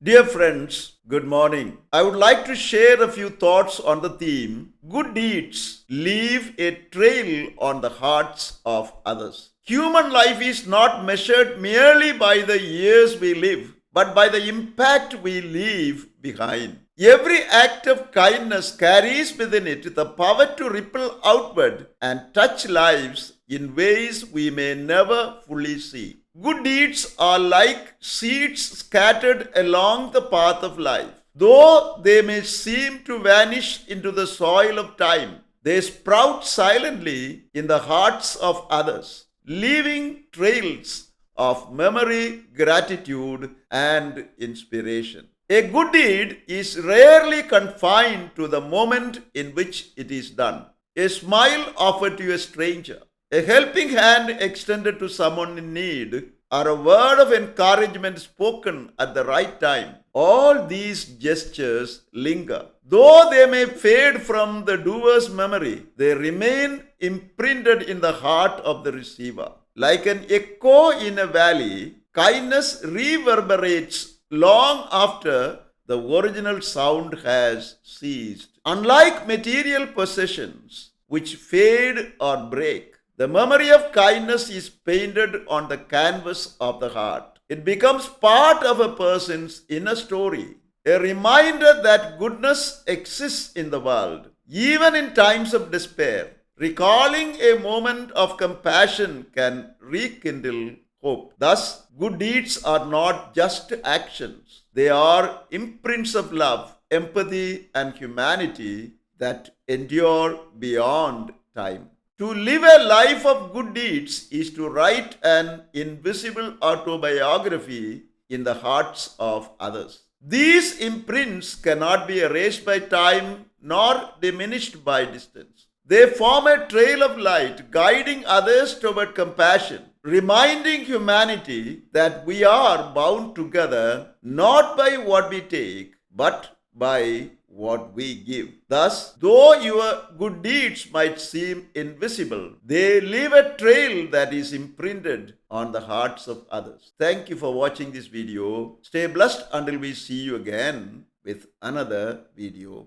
Dear friends, good morning. I would like to share a few thoughts on the theme Good deeds leave a trail on the hearts of others. Human life is not measured merely by the years we live, but by the impact we leave behind. Every act of kindness carries within it the power to ripple outward and touch lives in ways we may never fully see. Good deeds are like seeds scattered along the path of life. Though they may seem to vanish into the soil of time, they sprout silently in the hearts of others, leaving trails of memory, gratitude, and inspiration. A good deed is rarely confined to the moment in which it is done. A smile offered to a stranger, a helping hand extended to someone in need, or a word of encouragement spoken at the right time. All these gestures linger. Though they may fade from the doer's memory, they remain imprinted in the heart of the receiver. Like an echo in a valley, kindness reverberates long after the original sound has ceased. Unlike material possessions, which fade or break, the memory of kindness is painted on the canvas of the heart. It becomes part of a person's inner story, a reminder that goodness exists in the world, even in times of despair. Recalling a moment of compassion can rekindle hope. Thus, good deeds are not just actions, they are imprints of love, empathy, and humanity that endure beyond time. To live a life of good deeds is to write an invisible autobiography in the hearts of others. These imprints cannot be erased by time nor diminished by distance. They form a trail of light guiding others toward compassion, reminding humanity that we are bound together not by what we take, but by what we give. Thus, though your good deeds might seem invisible, they leave a trail that is imprinted on the hearts of others. Thank you for watching this video. Stay blessed until we see you again with another video.